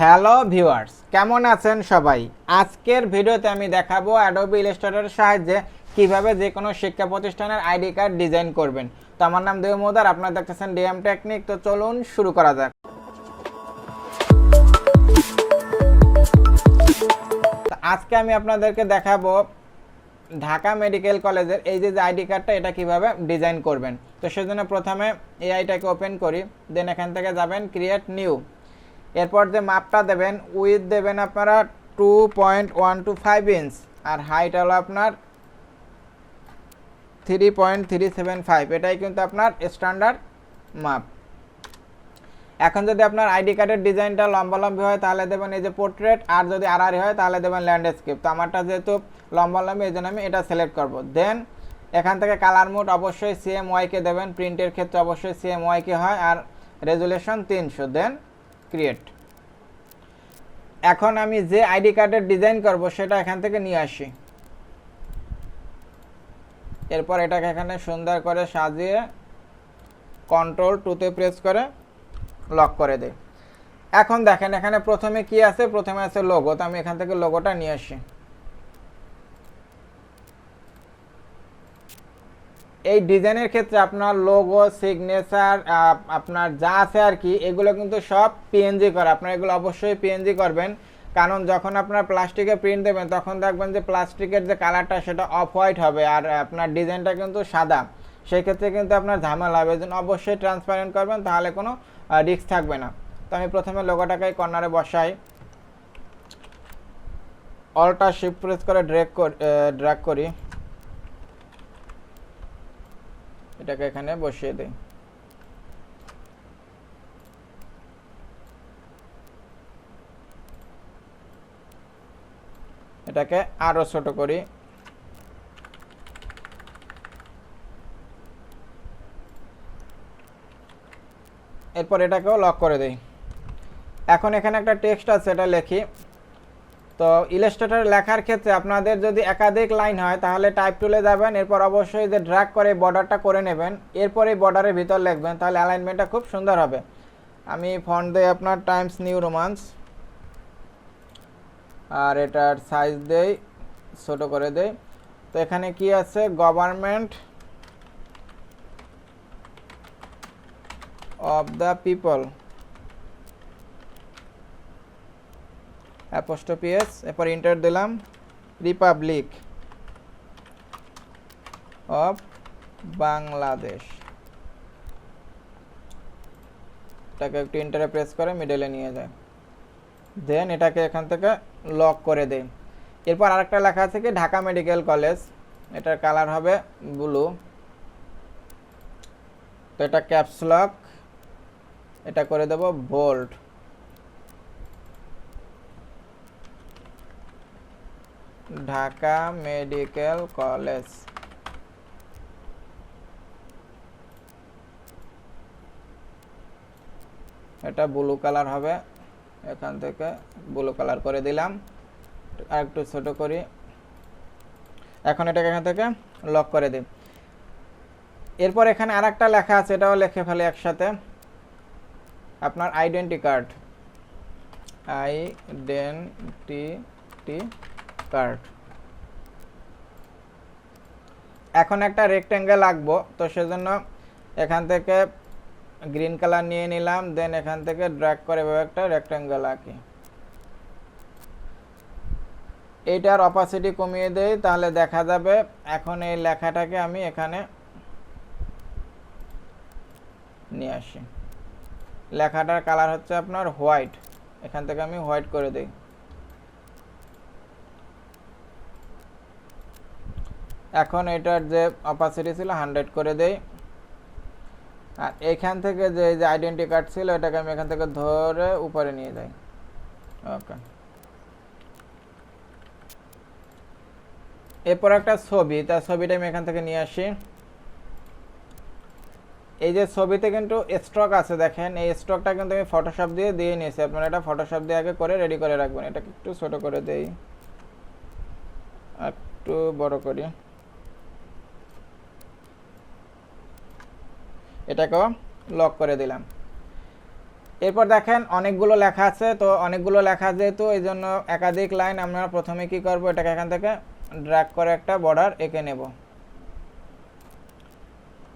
Hello viewers, কেমন আছেন সবাই? আজকের ভিডিওতে আমি দেখাবো অ্যাডোবি ইলাস্ট্রেটরের সাহায্যে কিভাবে যে কোনো শিক্ষা প্রতিষ্ঠানের আইডি কার্ড ডিজাইন করবেন। তো আমার নাম দেবমোদার, আপনারা দেখতেছেন Dmtechnic। তো চলুন শুরু করা যাক। তো আজকে আমি আপনাদেরকে দেখাবো ঢাকা মেডিকেল কলেজের এই যে আইডি কার্ডটা, এটা কিভাবে ডিজাইন করবেন। তো সেজন্য প্রথমে এআইটাকে ওপেন করি, দেন এখান থেকে যাবেন ক্রিয়েট নিউ। এরপর যে মাপটা দেবেন, উইথ দেবেন আপনারা 2.125 ইঞ্চ, আর হাইট হলো আপনার 3.375। এটাই কিন্তু আপনার স্ট্যান্ডার্ড মাপ। এখন যদি আপনার আইডি কার্ডের ডিজাইনটা লম্বালম্বি হয় তাহলে দেবেন এই যে পোর্ট্রেট, আর যদি আড়াআড়ি হয় তাহলে দেবেন ল্যান্ডস্কেপ। তো আমারটা যেহেতু লম্বালম্বি, এই জন্য আমি এটা সিলেক্ট করব। দেন এখান থেকে কালার মোড অবশ্যই CMYK দেবেন, প্রিন্টের ক্ষেত্রে অবশ্যই CMYK হয়, আর রেজুলেশন 300। দেন ক্রিয়েট। এখন আমি যে আইডি কার্ডের ডিজাইন করব সেটা এখান থেকে নিয়ে আসি। এরপর এটাকে এখানে সুন্দর করে সাজিয়ে কন্ট্রোল 2 প্রেস করে লক করে দেই। এখন দেখেন এখানে প্রথমে কি আছে, প্রথমে আছে লোগো। তো আমি এখান থেকে লোগোটা নিয়ে আসি। এই ডিজাইনের ক্ষেত্রে আপনার লোগো, সিগনেচার, আপনার যা আছে আর কি, এগুলো কিন্তু সব পিএনজি করা। আপনারা এগুলো অবশ্যই পিএনজি করবেন, কারণ যখন আপনার প্লাস্টিকে প্রিন্ট দেবেন তখন দেখবেন যে প্লাস্টিকের যে কালারটা সেটা অফ হোয়াইট হবে, আর আপনার ডিজাইনটা কিন্তু সাদা। সেই ক্ষেত্রে কিন্তু আপনার ঝামেলা হবে। এই জন্য অবশ্যই ট্রান্সপারেন্ট করবেন, তাহলে কোনো রিস্ক থাকবে না। তো আমি প্রথমে লোগোটাকে কর্নারে বসাই, অল্টা শিফট প্রেস করে ড্র্যাগ করি, এটাকে এখানে বসিয়ে দেই। এটাকে আরো ছোট করি। এরপর এটাকেও লক করে দেই। এখন এখানে একটা টেক্সট আছে, এটা লিখি। তো ইলাস্ট্রেটর লেখার ক্ষেত্রে আপনাদের যদি একাধিক লাইন হয় তাহলে টাইপ টুলে যাবেন, এরপর অবশ্যই যে ড্র্যাগ করে বর্ডারটা করে নেবেন, এরপর এই বর্ডারের ভিতর লিখবেন, তাহলে অ্যালাইনমেন্টটা খুব সুন্দর হবে। আমি ফন্ট দেই আপনার টাইমস নিউ রোমান্স, আর এটার সাইজ দেই ছোট করে দেই। তো এখানে কি আছে, government of the people apostrophe S, এরপর এন্টার দিলাম, রিপাবলিক অফ বাংলাদেশ। এটাকে একটু এন্টারে প্রেস করে মিডলে নিয়ে যায়। দেন এটাকে এখান থেকে লক করে দেই। এরপর আরেকটা লেখা আছে কি, ঢাকা মেডিকেল কলেজ। এটার কালার হবে ব্লু। তো এটা ক্যাপস লক, এটা করে দেব বোল্ড। Dhaka medical college. এটা ব্লু কালার হবে, এখান থেকে ব্লু কালার করে দিলাম। আর একটু ছোট করি। এখন এটাকে এখান থেকে লক করে দিই। এরপর এখানে আরেকটা লেখা আছে, এটাও লিখে ফেলি একসাথে, আপনার আইডেন্টি কার্ড। Identity card. এখন একটা রেক্টেঙ্গেল আঁকবো, তো সেজন্য এখান থেকে গ্রিন কালার নিয়ে নিলাম। দেন এখান থেকে ড্র্যাগ করে এভাবে একটা রেক্টেঙ্গেল আঁকি। এইটার অপাসিটি কমিয়ে দেই, তাহলে দেখা যাবে। এখন এই লেখাটাকে আমি এখানে নিয়ে আসি। লেখাটার কালার হচ্ছে আপনার হোয়াইট, এখান থেকে আমি হোয়াইট করে দেই। এখন এটার যে অপাসিটি ছিল 100 করে দেই। আর এখান থেকে যে আইডেন্টি কার্ড ছিল এটাকে আমি এখান থেকে ধরে উপরে নিয়ে যাই। ওকে। এরপর একটা ছবি, তার ছবিটা আমি এখান থেকে নিয়ে আসি। এই যে ছবিতে কিন্তু স্ট্রোক আছে, দেখেন এই স্ট্রোকটা কিন্তু আমি ফটোশপ দিয়ে নিয়েছি। আপনারা এটা ফটোশপ দিয়ে আগে করে রেডি করে রাখবেন। এটাকে একটু ছোট করে দেই, একটু বড় করি। এটাকেও লক করে দিলাম। এরপর দেখেন অনেকগুলো লেখা আছে, তো অনেকগুলো লেখা যেহেতু এই জন্য একাধিক লাইন আমরা প্রথমে কি করব, এটাকে এখান থেকে ড্র্যাগ করে একটা বর্ডার এঁকে নেব,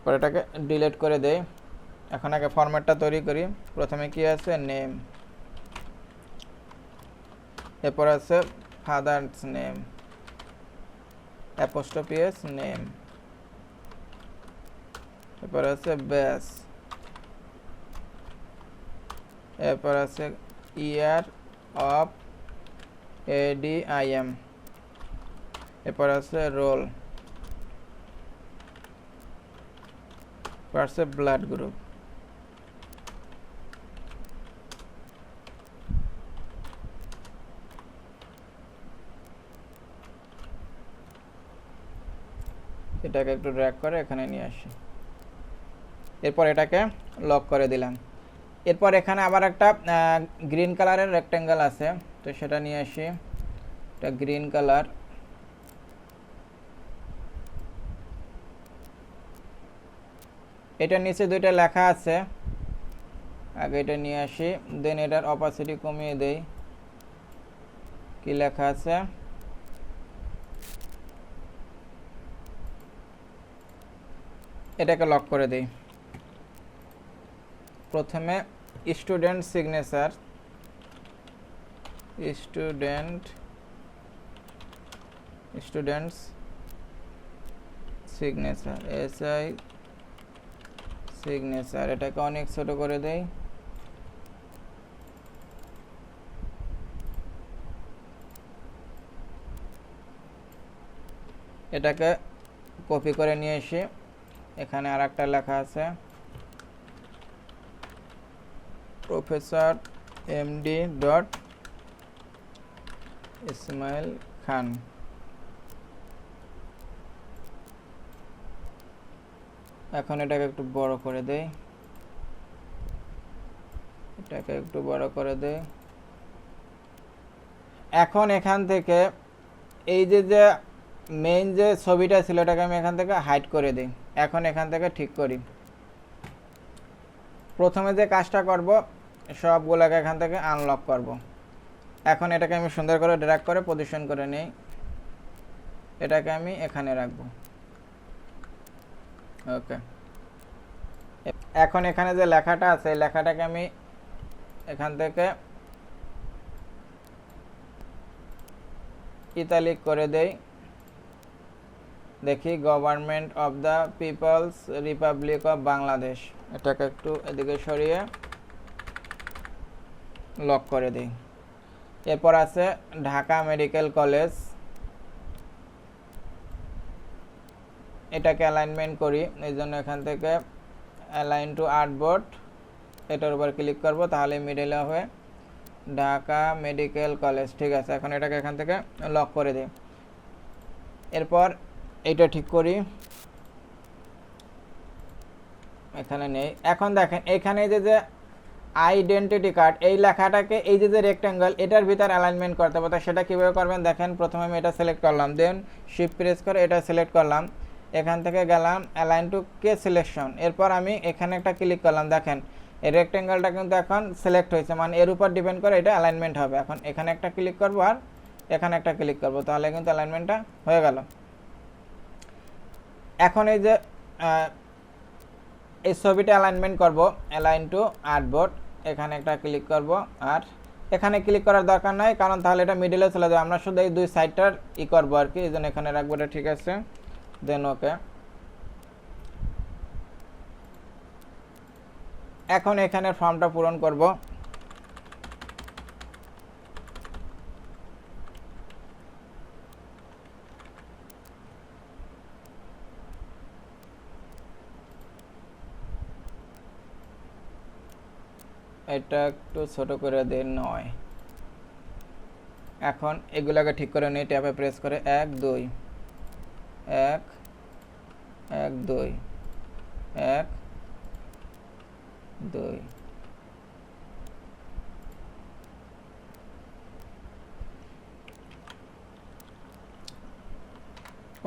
পরে এটাকে ডিলিট করে দেই। এখন আগে ফরম্যাটটা তৈরি করি। প্রথমে কি আছে, নেম, এরপর আছে father's name, apostrophe S name, এরপর আছে ব্যাস, এরপর আছে ইয়ার অফ ADIM, এরপর আছে রোল, এরপর আছে ব্লাড গ্রুপ। এটাকে একটু ড্র্যাগ করে এখানে নিয়ে আসি, এরপর এটাকে লক করে দিলাম। এরপর এখানে আবার একটা গ্রিন কালারের রেক্টেঙ্গেল আছে, তো সেটা নিয়ে আসি, এটা গ্রিন কালার। এটার নিচে দুইটা লেখা আছে, আগে এটা নিয়ে আসি, দেন এটার অপাসিটি কমিয়ে দেই। কি লেখা আছে, এটাকে লক করে দেই। প্রথমে student signature, students signature, SI signature, এটাকে অনেক ছোট করে দেই। এটাকে কপি করে নিয়ে এসে এখানে আর একটা লেখা আছে, প্রফেসর MD ইসমাইল খান। এখন এটাকে একটু বড় করে দেই, এটাকে একটু বড় করে দেই। এখন এখান থেকে এই যে মেইন যে ছবিটা ছিল এটাকে আমি এখান থেকে হাইড করে দিই। এখন এখান থেকে ঠিক করি। প্রথমে যে কাজটা করব, সবগুলোকে এখান থেকে আনলক করব। এখন এটাকে আমি সুন্দর করে ড্র্যাগ করে পজিশন করে নেই, এটাকে আমি এখানে রাখবো। ওকে, এখন এখানে যে লেখাটা আছে এই লেখাটাকে আমি এখান থেকে ইতালিক করে দেই। দেখি government of the people's republic of Bangladesh, এটাকে একটু এদিকে সরিয়ে লক করে দিই। এরপর আছে ঢাকা মেডিকেল কলেজ, এটাকে অ্যালাইনমেন্ট করি, এই জন্য এখান থেকে অ্যালাইন টু আর্টবোর্ড এটার উপর ক্লিক করব, তাহলে মিডলে হবে ঢাকা মেডিকেল কলেজ। ঠিক আছে, এখন এটাকে এখান থেকে লক করে দিই। এরপর এইটা ঠিক করি, এখানে নেই। এখন দেখেন এখানে যে আইডেন্টিটি কার্ড, এই লেখাটাকে এই যে রেক্টেঙ্গেল এটার ভিতর অ্যালাইনমেন্ট করতে হবে। তো সেটা কীভাবে করবেন দেখেন, প্রথমে আমি এটা সিলেক্ট করলাম, দেন শিফট প্রেস করে এটা সিলেক্ট করলাম, এখান থেকে গেলাম অ্যালাইন টু কে সিলেকশন, এরপর আমি এখানে একটা ক্লিক করলাম। দেখেন এই রেক্টেঙ্গেলটা কিন্তু এখন সিলেক্ট হয়েছে, মানে এর উপর ডিপেন্ড করে এটা অ্যালাইনমেন্ট হবে। এখন এখানে একটা ক্লিক করব আর এখানে একটা ক্লিক করব, তাহলে কিন্তু অ্যালাইনমেন্টটা হয়ে গেল। এখন এই যে এই ছবিটা অ্যালাইনমেন্ট করব, অ্যালাইন টু আর্টবোর্ড, এখানে একটা ক্লিক করব, আর এখানে ক্লিক করার দরকার নাই, কারণ তাহলে এটা মিডলে চলে যাবে। আমরা শুধু এই দুই সাইডটার করবো আর কি, এই জন্য এখানে রাখবো। এটা ঠিক আছে, দেন ওকে। এখন এখানে ফর্মটা পূরণ করব। এটা একটু ছোট করে দিন, 9। এখন এগুলাকে ঠিক করে নিই, ট্যাবে প্রেস করে 1 2 1 1 2 1 2।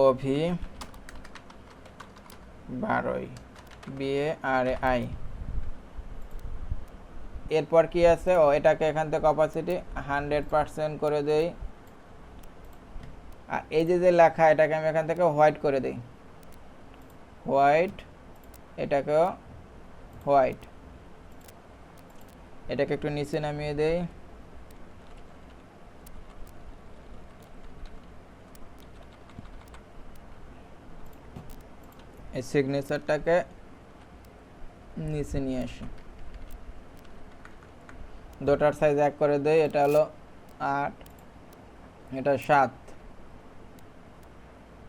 অভি 12 BARI, এরপর কি আছে, ও এটাকে এখান থেকে অপাসিটি 100% করে দেই। আর এই যে লেখা, এটাকে আমি এখান থেকে হোয়াইট করে দিই, হোয়াইট, এটাকেও হোয়াইট। এটাকে একটু নিচে নামিয়ে দেই। এই সিগনেচারটাকে নিচে নিয়ে আসি, দুটার সাইজ এক করে দেই। এটা হলো 8, এটা 7,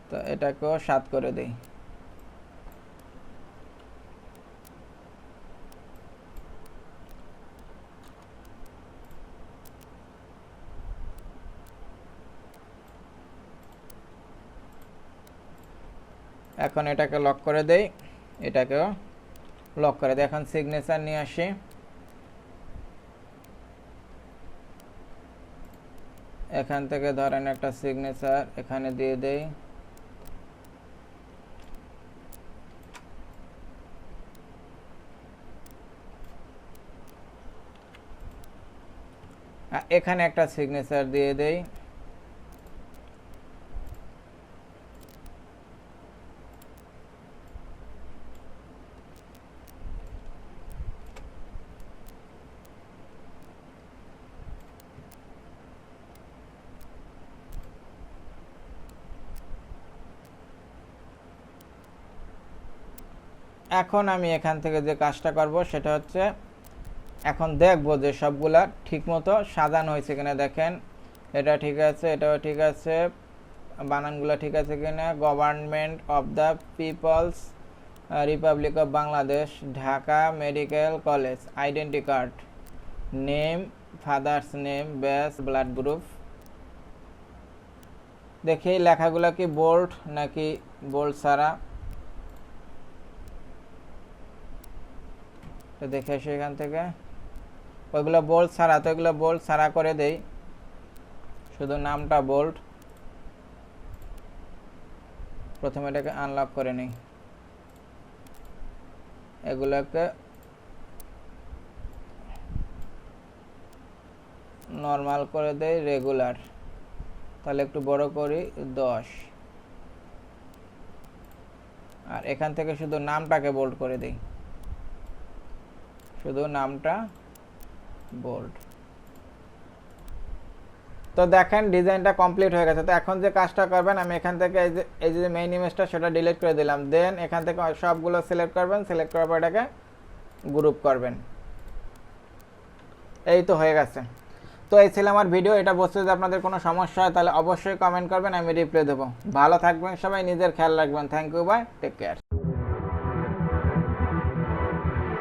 তো এটাকেও 7 করে দেই। এখন এটাকে লক করে দেই, এটাকেও লক করে দিই। এখন সিগনেচার নিয়ে আসি, এখান থেকে ধরেন একটা সিগনেচার এখানে দিয়ে দেই। এখানে একটা সিগনেচার দিয়ে দেই। এখন আমি এখান থেকে যে কাজটা করব সেটা হচ্ছে, এখন দেখবো যে সবগুলা ঠিকমতো সাজানো হয়েছে কিনা। দেখেন এটা ঠিক আছে, এটাও ঠিক আছে, বানানগুলো ঠিক আছে কিনা। Government of the people's republic of Bangladesh, Dhaka medical college, identity card, name, father's name, batch, blood group. দেখি লেখাগুলো কি বোল্ড নাকি বোল্ড ছাড়া, তো দেখে আসি এখান থেকে। ওইগুলো বোল্ড ছাড়া, তো এগুলো বোল্ড ছাড়া করে দেই, শুধু নামটা বোল্ড। প্রথমে এটাকে আনলক করে নিই, এগুলোকে নর্মাল করে দেই, রেগুলার, তাহলে একটু বড় করি 10। আর এখান থেকে শুধু নামটাকে বোল্ড করে দেই, শুধু নামটা বোল্ড। তো দেখেন ডিজাইনটা কমপ্লিট হয়ে গেছে। তো এখন যে কাজটা করবেন, আমি এখান থেকে এই যে মেইন ইমেজটা সেটা ডিলিট করে দিলাম। দেন এখান থেকে সবগুলো সিলেক্ট করবেন, সিলেক্ট করার পর এটাকে গ্রুপ করবেন। এই তো হয়ে গেছে। তো এই ছিল আমার ভিডিও। এটা বুঝতে যদি আপনাদের কোনো সমস্যা হয় তাহলে অবশ্যই কমেন্ট করবেন, আমি রিপ্লাই দেবো। ভালো থাকবেন সবাই, নিজের খেয়াল রাখবেন। Thank you, bye, take care.